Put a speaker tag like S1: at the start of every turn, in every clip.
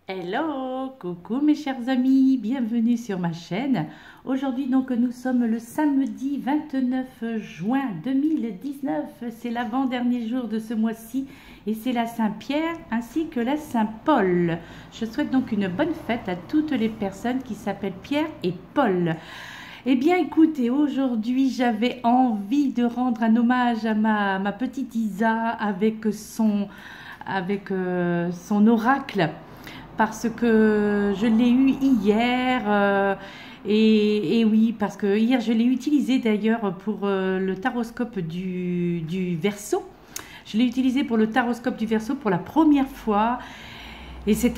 S1: Hello, coucou mes chers amis, bienvenue sur ma chaîne. Aujourd'hui donc nous sommes le samedi 29 juin 2019, c'est l'avant-dernier jour de ce mois-ci et c'est la Saint-Pierre ainsi que la Saint-Paul. Je souhaite donc une bonne fête à toutes les personnes qui s'appellent Pierre et Paul. Eh bien écoutez, aujourd'hui j'avais envie de rendre un hommage à ma petite Isa avec son oracle, parce que je l'ai eu hier, et oui, parce que hier je l'ai utilisé d'ailleurs pour le taroscope du Verseau. Je l'ai utilisé pour le taroscope du Verseau pour la première fois, et c'est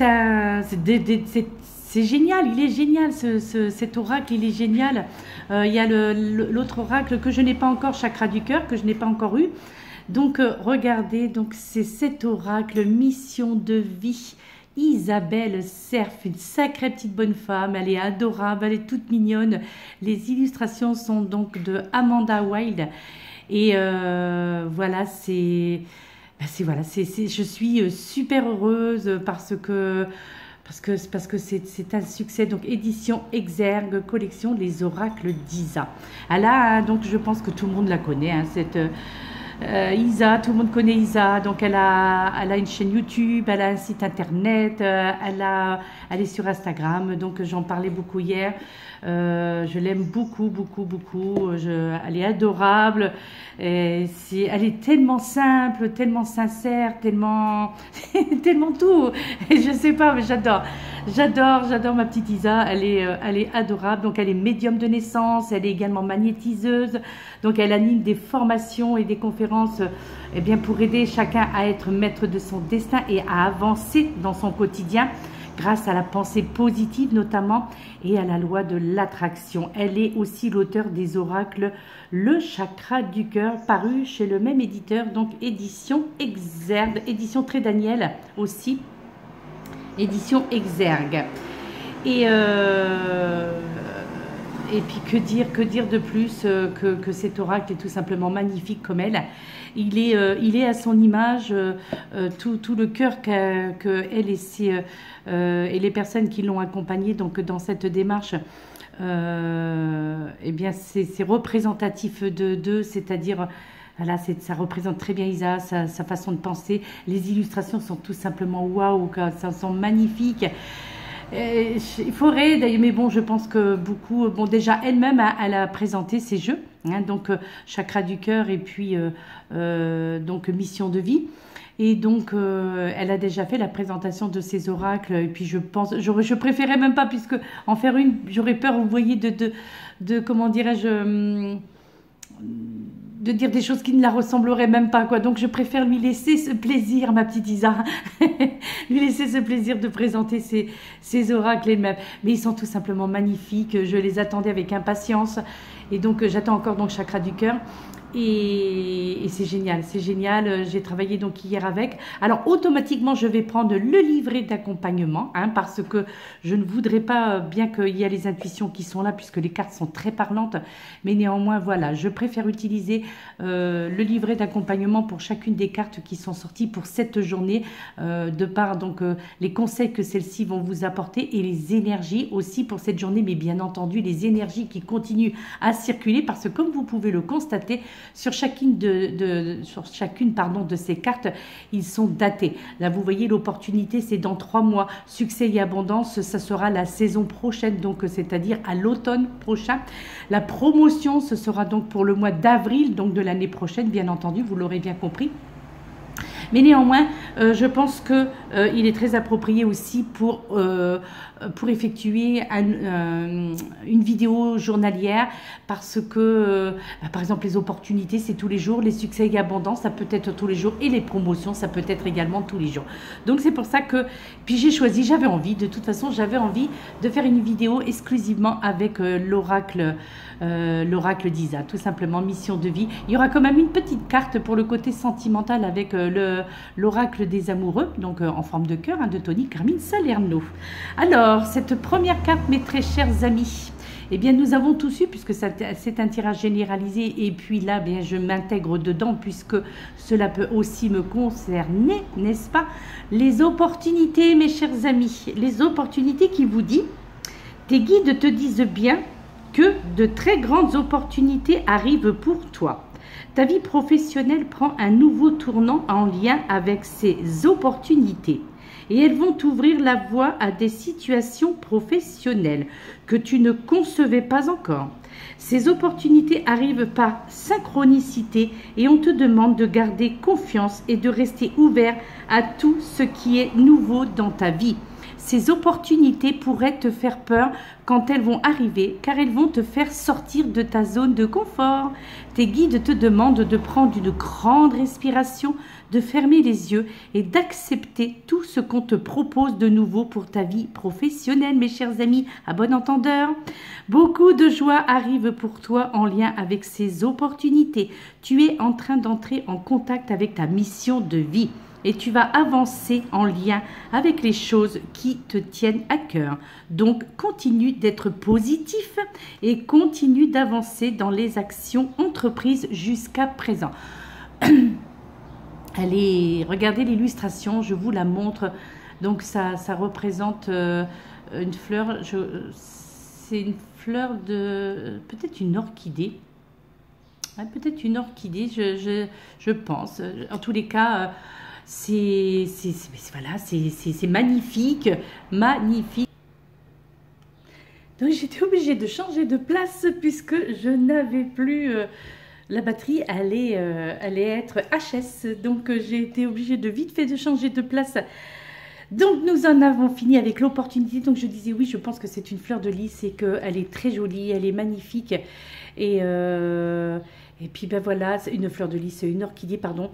S1: génial, il est génial cet oracle, il est génial. Il y a l'autre oracle que je n'ai pas encore, chakra du cœur, que je n'ai pas encore eu. Donc regardez, donc c'est cet oracle, mission de vie. Isabelle Cerf, une sacrée petite bonne femme, elle est adorable, elle est toute mignonne. Les illustrations sont donc de Amanda Wild. Et voilà, je suis super heureuse parce que c'est un succès. Donc édition Exergue, collection Les Oracles d'Isa. Elle a, donc je pense que tout le monde la connaît, hein, cette Isa, tout le monde connaît Isa, donc elle a une chaîne YouTube, elle a un site internet, elle est sur Instagram, donc j'en parlais beaucoup hier. Je l'aime beaucoup, elle est adorable, et elle est tellement simple, tellement sincère, tellement tout, et je sais pas, mais j'adore ma petite Isa, elle est adorable. Donc elle est médium de naissance, elle est également magnétiseuse, donc elle anime des formations et des conférences pour aider chacun à être maître de son destin et à avancer dans son quotidien grâce à la pensée positive notamment et à la loi de l'attraction. Elle est aussi l'auteur des oracles Le Chakra du Cœur, paru chez le même éditeur, donc édition Exergue, édition Très Daniel aussi, édition Exergue. Et puis que dire de plus que cet oracle est tout simplement magnifique comme elle. Il est à son image, tout le cœur que elle et les personnes qui l'ont accompagné donc dans cette démarche. C'est représentatif d'eux, c'est-à-dire voilà, ça représente très bien Isa, sa façon de penser. Les illustrations sont tout simplement waouh, ça sont magnifiques. Il faudrait d'ailleurs, mais bon, je pense que beaucoup, bon, déjà elle-même, elle a présenté ses jeux, hein, donc chakra du cœur et puis donc mission de vie. Et donc, elle a déjà fait la présentation de ses oracles. Et puis, je préférais même pas, puisque en faire une, j'aurais peur, vous voyez, de comment dirais-je, de dire des choses qui ne la ressembleraient même pas, quoi. Donc je préfère lui laisser ce plaisir, ma petite Isa, lui laisser ce plaisir de présenter ses oracles elle-même. Mais ils sont tout simplement magnifiques, je les attendais avec impatience, et donc j'attends encore donc Chakra du Cœur. Et c'est génial, j'ai travaillé donc hier avec. Alors automatiquement je vais prendre le livret d'accompagnement, hein, parce que je ne voudrais pas, bien qu'il y a les intuitions qui sont là, puisque les cartes sont très parlantes, mais néanmoins voilà, je préfère utiliser le livret d'accompagnement pour chacune des cartes qui sont sorties pour cette journée, de par donc les conseils que celles-ci vont vous apporter et les énergies aussi pour cette journée, mais bien entendu les énergies qui continuent à circuler, parce que comme vous pouvez le constater, sur chacune de ces cartes, ils sont datés. Là, vous voyez, l'opportunité, c'est dans 3 mois. Succès et abondance, ça sera la saison prochaine, donc c'est-à-dire à l'automne prochain. La promotion, ce sera donc pour le mois d'avril, donc de l'année prochaine, bien entendu, vous l'aurez bien compris. Mais néanmoins, je pense qu'il est très approprié aussi pour effectuer une vidéo journalière, parce que, par exemple, les opportunités, c'est tous les jours, les succès et abondance, ça peut être tous les jours, et les promotions, ça peut être également tous les jours. Donc, c'est pour ça que, puis j'ai choisi, j'avais envie de faire une vidéo exclusivement avec l'oracle d'Isa, tout simplement, mission de vie. Il y aura quand même une petite carte pour le côté sentimental avec l'oracle des amoureux, donc en forme de cœur, hein, de Tony Carmine Salerno. Alors, cette première carte, mes très chers amis, Eh bien, nous avons tous eu, puisque c'est un tirage généralisé, et puis là, bien, je m'intègre dedans, puisque cela peut aussi me concerner, n'est-ce pas? Les opportunités, mes chers amis, les opportunités qui vous disent, tes guides te disent bien que de très grandes opportunités arrivent pour toi. Ta vie professionnelle prend un nouveau tournant en lien avec ces opportunités. Et elles vont t'ouvrir la voie à des situations professionnelles que tu ne concevais pas encore. Ces opportunités arrivent par synchronicité et on te demande de garder confiance et de rester ouvert à tout ce qui est nouveau dans ta vie. Ces opportunités pourraient te faire peur quand elles vont arriver, car elles vont te faire sortir de ta zone de confort. Tes guides te demandent de prendre une grande respiration, de fermer les yeux et d'accepter tout ce qu'on te propose de nouveau pour ta vie professionnelle, mes chers amis, à bon entendeur. Beaucoup de joie arrive pour toi en lien avec ces opportunités. Tu es en train d'entrer en contact avec ta mission de vie. Et tu vas avancer en lien avec les choses qui te tiennent à cœur. Donc, continue d'être positif et continue d'avancer dans les actions entreprises jusqu'à présent. Regardez l'illustration, je vous la montre. Donc, ça représente une fleur. C'est une fleur de... peut-être une orchidée. Peut-être une orchidée, je pense. En tous les cas... voilà, c'est magnifique, magnifique. Donc j'étais obligée de changer de place puisque je n'avais plus la batterie, allait être HS. Donc j'ai été obligée de vite fait de changer de place. Donc nous en avons fini avec l'opportunité. Donc je disais oui, je pense que c'est une fleur de lys et qu'elle est très jolie, elle est magnifique. Et puis ben voilà, une fleur de lys, une orchidée, pardon.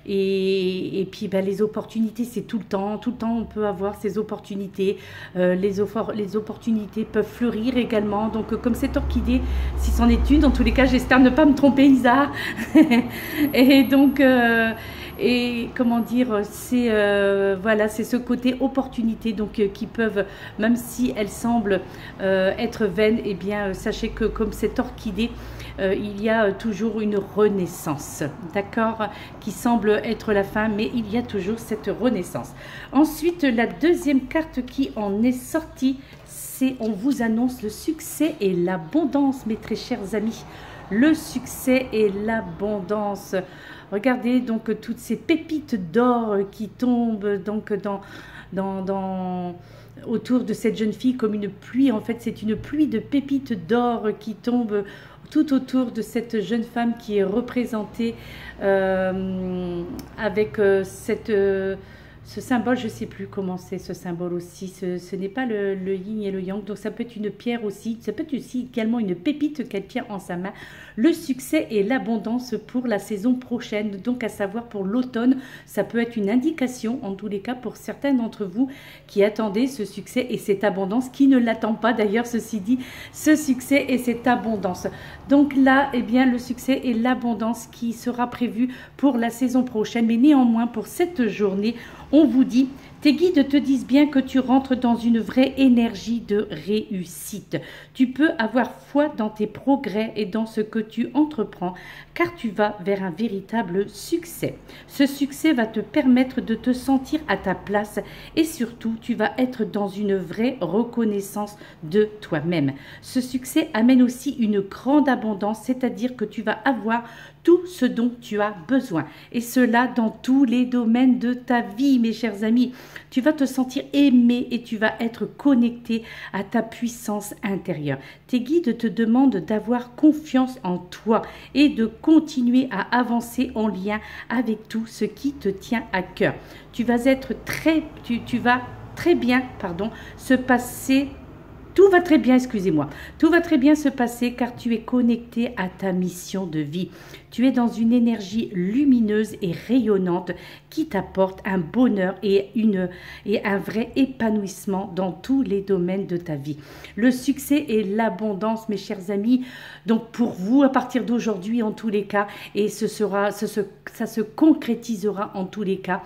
S1: Et puis ben, les opportunités, c'est tout le temps on peut avoir ces opportunités. Les opportunités peuvent fleurir également. Donc comme cette orchidée, si c'en est une, dans tous les cas, j'espère ne pas me tromper, Isa. Et donc... et comment dire, c'est voilà, c'est ce côté opportunité donc qui peuvent, même si elles semblent être vaines, eh bien sachez que comme cette orchidée, il y a toujours une renaissance, d'accord, qui semble être la fin, mais il y a toujours cette renaissance. Ensuite, la deuxième carte qui en est sortie, c'est on vous annonce le succès et l'abondance, mes très chers amis. Le succès et l'abondance. Regardez donc toutes ces pépites d'or qui tombent donc autour de cette jeune fille comme une pluie. En fait, c'est une pluie de pépites d'or qui tombe tout autour de cette jeune femme qui est représentée avec ce symbole, je ne sais plus comment c'est ce symbole aussi, ce n'est pas le yin et le yang, donc ça peut être une pierre aussi, ça peut être aussi également une pépite qu'elle tient en sa main. Le succès et l'abondance pour la saison prochaine, donc à savoir pour l'automne, ça peut être une indication, en tous les cas pour certains d'entre vous qui attendaient ce succès et cette abondance, qui ne l'attend pas d'ailleurs, ceci dit, ce succès et cette abondance. Donc là, eh bien, le succès et l'abondance qui sera prévu pour la saison prochaine, mais néanmoins pour cette journée, on vous dit, tes guides te disent bien que tu rentres dans une vraie énergie de réussite. Tu peux avoir foi dans tes progrès et dans ce que tu entreprends, car tu vas vers un véritable succès. Ce succès va te permettre de te sentir à ta place et surtout, tu vas être dans une vraie reconnaissance de toi-même. Ce succès amène aussi une grande abondance, c'est-à-dire que tu vas avoir tout ce dont tu as besoin. Et cela dans tous les domaines de ta vie, mes chers amis. Tu vas te sentir aimé et tu vas être connecté à ta puissance intérieure. Tes guides te demandent d'avoir confiance en toi et de continuer à avancer en lien avec tout ce qui te tient à cœur. Tu vas très bien, se passer. Tout va très bien, excusez-moi. Tout va très bien se passer car tu es connecté à ta mission de vie. Tu es dans une énergie lumineuse et rayonnante qui t'apporte un bonheur et un vrai épanouissement dans tous les domaines de ta vie. Le succès et l'abondance, mes chers amis, donc pour vous, à partir d'aujourd'hui, en tous les cas, et ça se concrétisera en tous les cas,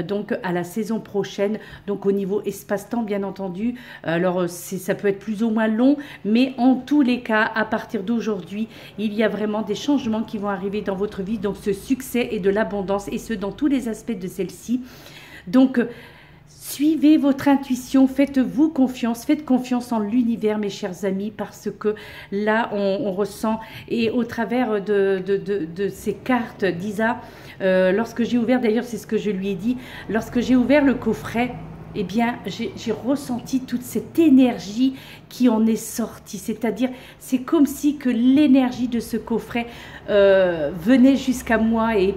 S1: donc à la saison prochaine, donc au niveau espace-temps, bien entendu. Alors, ça peut être être plus ou moins long, mais en tous les cas, à partir d'aujourd'hui, il y a vraiment des changements qui vont arriver dans votre vie, donc ce succès et de l'abondance, et ce dans tous les aspects de celle-ci. Donc, suivez votre intuition, faites-vous confiance, faites confiance en l'univers, mes chers amis, parce que là, on ressent, et au travers de ces cartes d'Isa, lorsque j'ai ouvert, d'ailleurs, c'est ce que je lui ai dit, lorsque j'ai ouvert le coffret, eh bien, j'ai ressenti toute cette énergie qui en est sortie. C'est-à-dire, c'est comme si que l'énergie de ce coffret venait jusqu'à moi et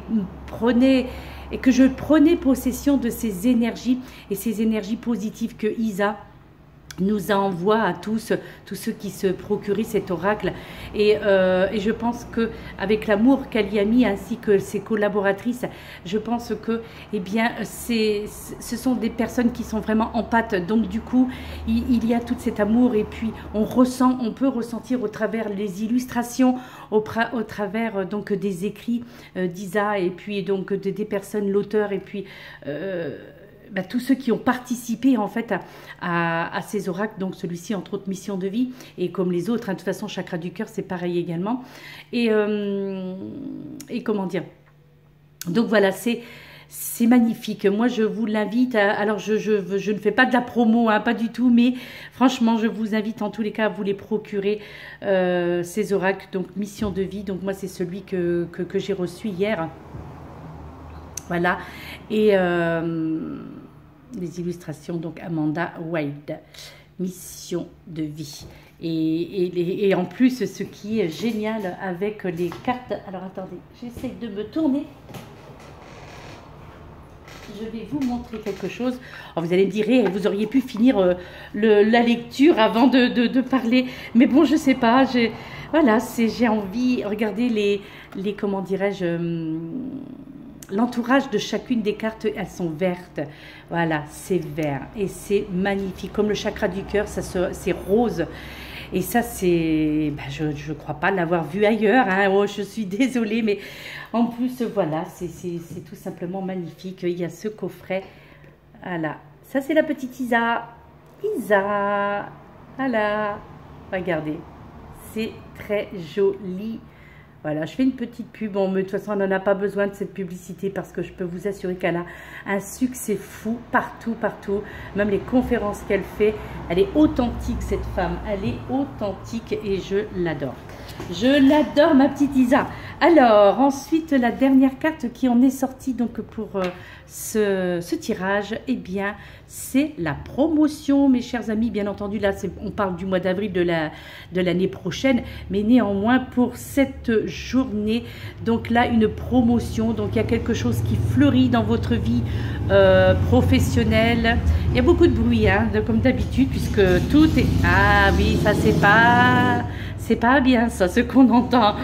S1: que je prenais possession de ces énergies et ces énergies positives que Isa nous envoie à tous ceux qui se procuraient cet oracle. Et je pense que avec l'amour qu'elle y a mis, ainsi que ses collaboratrices, je pense que, eh bien, ce sont des personnes qui sont vraiment en pâte. Donc du coup, il y a tout cet amour, et puis on peut ressentir au travers les illustrations, au travers donc des écrits d'Isa, et puis donc des personnes, l'auteur, et puis tous ceux qui ont participé en fait à ces oracles, donc celui-ci entre autres Mission de vie, et comme les autres, hein, de toute façon Chakra du cœur c'est pareil également, et comment dire, donc voilà, c'est magnifique. Moi je vous l'invite alors je ne fais pas de la promo, hein, pas du tout, mais franchement je vous invite en tous les cas à vous les procurer, ces oracles, donc Mission de vie. Donc moi c'est celui que j'ai reçu hier. Voilà, et les illustrations, donc Amanda Wilde, Mission de vie. Et en plus, ce qui est génial avec les cartes, alors attendez, j'essaie de me tourner. Je vais vous montrer quelque chose. Alors vous allez me dire, vous auriez pu finir la lecture avant de parler. Mais bon, je sais pas, voilà, j'ai envie, regardez les comment dirais-je, l'entourage de chacune des cartes, elles sont vertes. Voilà, c'est vert et c'est magnifique. Comme le chakra du cœur, c'est rose. Et ça, c'est... je ne crois pas l'avoir vu ailleurs. Hein. Oh, je suis désolée, mais en plus, voilà, c'est tout simplement magnifique. Il y a ce coffret. Voilà. Ça, c'est la petite Isa. Isa. Voilà. Regardez. C'est très joli. Voilà, je fais une petite pub. Bon, mais de toute façon, on n'en a pas besoin de cette publicité parce que je peux vous assurer qu'elle a un succès fou partout, partout. Même les conférences qu'elle fait, elle est authentique, cette femme. Elle est authentique et je l'adore. Je l'adore, ma petite Isa. Alors, ensuite, la dernière carte qui en est sortie donc pour ce tirage, eh bien, c'est la promotion, mes chers amis. Bien entendu, là, on parle du mois d'avril de l'année prochaine, mais néanmoins, pour cette journée, donc là, une promotion. Donc, il y a quelque chose qui fleurit dans votre vie professionnelle. Il y a beaucoup de bruit, hein, comme d'habitude, puisque tout est... Ah oui, ça, c'est pas bien, ça, ce qu'on entend.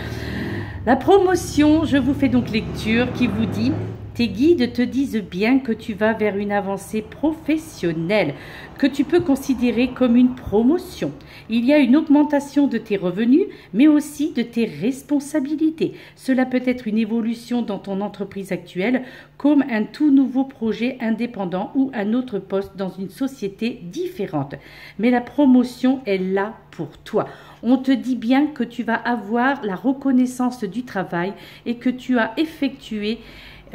S1: La promotion, je vous fais donc lecture qui vous dit: tes guides te disent bien que tu vas vers une avancée professionnelle, que tu peux considérer comme une promotion. Il y a une augmentation de tes revenus, mais aussi de tes responsabilités. Cela peut être une évolution dans ton entreprise actuelle, comme un tout nouveau projet indépendant ou un autre poste dans une société différente. Mais la promotion est là pour toi. On te dit bien que tu vas avoir la reconnaissance du travail et que tu as effectué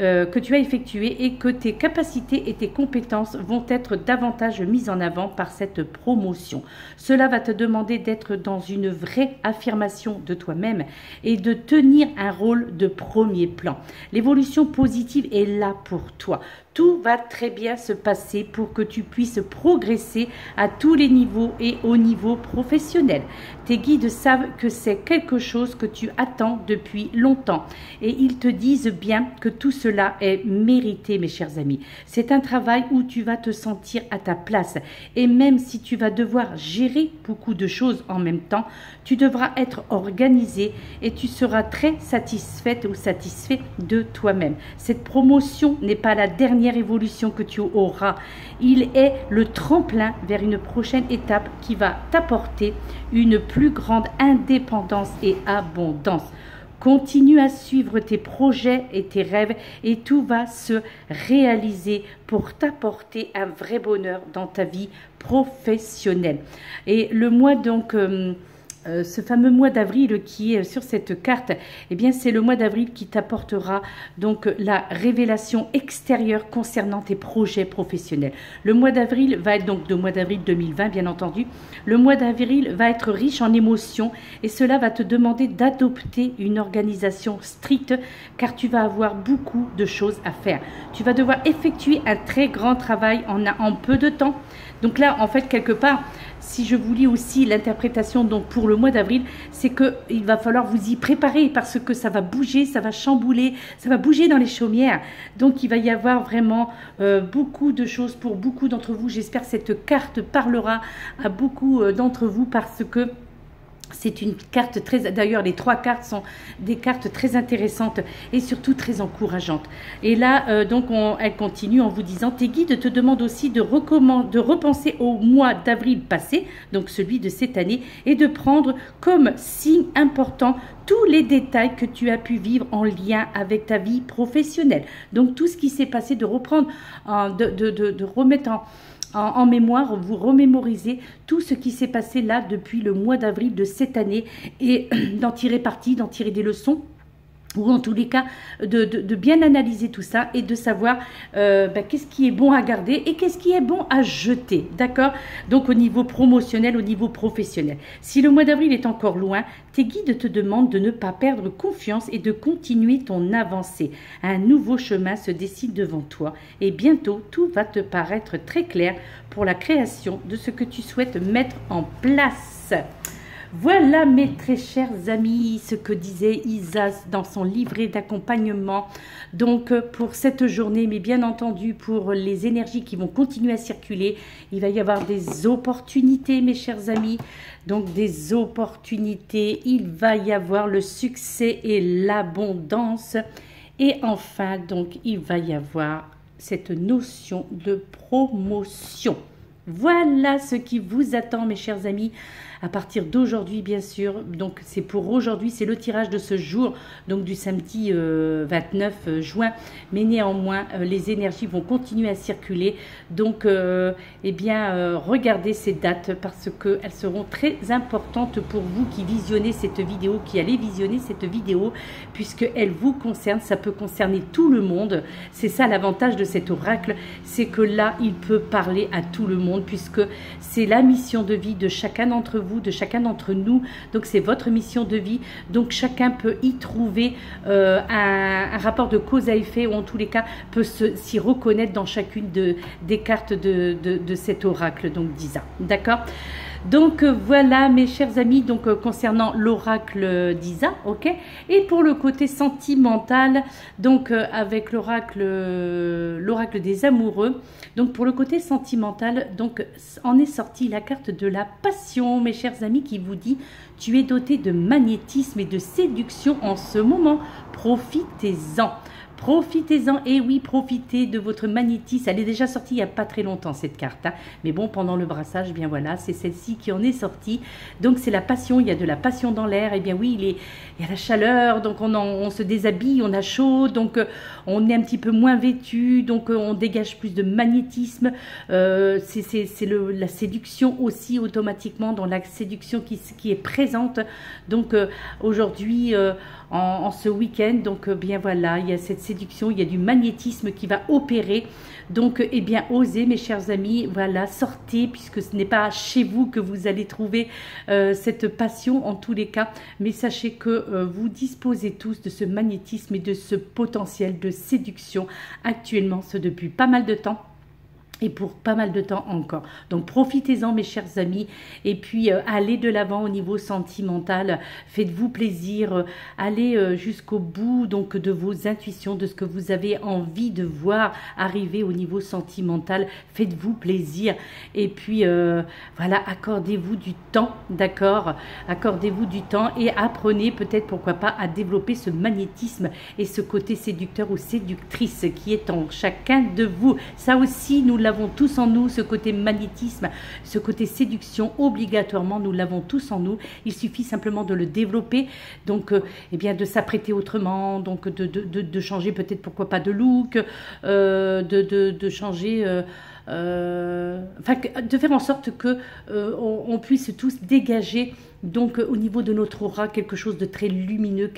S1: et que tes capacités et tes compétences vont être davantage mises en avant par cette promotion. Cela va te demander d'être dans une vraie affirmation de toi-même et de tenir un rôle de premier plan. L'évolution positive est là pour toi. Tout va très bien se passer pour que tu puisses progresser à tous les niveaux et au niveau professionnel. Tes guides savent que c'est quelque chose que tu attends depuis longtemps et ils te disent bien que tout cela est mérité, mes chers amis. C'est un travail où tu vas te sentir à ta place et même si tu vas devoir gérer beaucoup de choses en même temps, tu devras être organisé et tu seras très satisfaite ou satisfait de toi-même. Cette promotion n'est pas la dernière évolution que tu auras. Il est le tremplin vers une prochaine étape qui va t'apporter une plus grande indépendance et abondance. Continue à suivre tes projets et tes rêves et tout va se réaliser pour t'apporter un vrai bonheur dans ta vie professionnelle. Et le mois donc... ce fameux mois d'avril qui est sur cette carte, eh bien c'est le mois d'avril qui t'apportera donc la révélation extérieure concernant tes projets professionnels. Le mois d'avril va être donc le mois d'avril 2020 bien entendu. Le mois d'avril va être riche en émotions et cela va te demander d'adopter une organisation stricte car tu vas avoir beaucoup de choses à faire. Tu vas devoir effectuer un très grand travail en peu de temps. Donc là, en fait, quelque part, si je vous lis aussi l'interprétation donc pour le mois d'avril, c'est qu'il va falloir vous y préparer parce que ça va bouger, ça va chambouler, ça va bouger dans les chaumières. Donc, il va y avoir vraiment beaucoup de choses pour beaucoup d'entre vous. J'espère que cette carte parlera à beaucoup d'entre vous parce que c'est une carte très... D'ailleurs, les 3 cartes sont des cartes très intéressantes et surtout très encourageantes. Et là, donc, elle continue en vous disant, tes guides te demandent aussi de repenser au mois d'avril passé, donc celui de cette année, et de prendre comme signe important tous les détails que tu as pu vivre en lien avec ta vie professionnelle. Donc, tout ce qui s'est passé, de reprendre, de remettre en mémoire, vous remémorisez tout ce qui s'est passé là depuis le mois d'avril de cette année et d'en tirer parti, d'en tirer des leçons ou en tous les cas de bien analyser tout ça et de savoir qu'est-ce qui est bon à garder et qu'est-ce qui est bon à jeter, d'accord? Donc au niveau promotionnel, au niveau professionnel. Si le mois d'avril est encore loin, tes guides te demandent de ne pas perdre confiance et de continuer ton avancée. Un nouveau chemin se dessine devant toi et bientôt tout va te paraître très clair pour la création de ce que tu souhaites mettre en place. Voilà mes très chers amis, ce que disait Isa dans son livret d'accompagnement. Donc pour cette journée, mais bien entendu pour les énergies qui vont continuer à circuler, il va y avoir des opportunités mes chers amis. Donc des opportunités, il va y avoir le succès et l'abondance. Et enfin donc il va y avoir cette notion de promotion. Voilà ce qui vous attend mes chers amis à partir d'aujourd'hui bien sûr. Donc c'est pour aujourd'hui, c'est le tirage de ce jour, donc du samedi 29 juin. Mais néanmoins les énergies vont continuer à circuler. Donc regardez ces dates parce qu'elles seront très importantes pour vous qui visionnez cette vidéo, qui allez visionner cette vidéo, puisqu'elle vous concerne, ça peut concerner tout le monde. C'est ça l'avantage de cet oracle, c'est que là il peut parler à tout le monde puisque c'est la mission de vie de chacun d'entre vous, de chacun d'entre nous. Donc c'est votre mission de vie, donc chacun peut y trouver un rapport de cause à effet, ou en tous les cas peut s'y reconnaître dans chacune des cartes de cet oracle donc d'Isa, d'accord? Donc voilà mes chers amis, donc concernant l'oracle d'Isa, ok. Et pour le côté sentimental, donc avec l'oracle des amoureux, donc pour le côté sentimental, donc en est sortie la carte de la passion, mes chers amis, qui vous dit tu es doté de magnétisme et de séduction en ce moment, profitez-en. Profitez-en, et oui, profitez de votre magnétisme. Elle est déjà sortie il n'y a pas très longtemps cette carte, hein. Mais bon, pendant le brassage, bien voilà, c'est celle-ci qui en est sortie. Donc c'est la passion, il y a de la passion dans l'air. Et bien oui, il y a la chaleur, donc on se déshabille, on a chaud, donc on est un petit peu moins vêtu, donc on dégage plus de magnétisme. C'est la séduction aussi automatiquement, dans la séduction qui est présente. Donc aujourd'hui, en ce week-end, donc bien voilà, il y a cette séduction, il y a du magnétisme qui va opérer. Donc eh bien osez mes chers amis, voilà, sortez, puisque ce n'est pas chez vous que vous allez trouver cette passion en tous les cas, mais sachez que vous disposez tous de ce magnétisme et de ce potentiel de séduction actuellement, ce depuis pas mal de temps. Et pour pas mal de temps encore. Donc profitez-en mes chers amis. Et puis allez de l'avant au niveau sentimental. Faites-vous plaisir. Allez jusqu'au bout donc de vos intuitions, de ce que vous avez envie de voir arriver au niveau sentimental. Faites-vous plaisir. Et puis voilà, accordez-vous du temps, d'accord? Accordez-vous du temps et apprenez peut-être, pourquoi pas, à développer ce magnétisme et ce côté séducteur ou séductrice qui est en chacun de vous. Ça aussi, nous l'avons l'avons tous en nous, ce côté magnétisme, ce côté séduction, obligatoirement, nous l'avons tous en nous. Il suffit simplement de le développer, donc eh bien, de s'apprêter autrement, donc de changer peut-être, pourquoi pas, de look, de changer... enfin, de faire en sorte que on puisse tous dégager, donc au niveau de notre aura, quelque chose de très lumineux.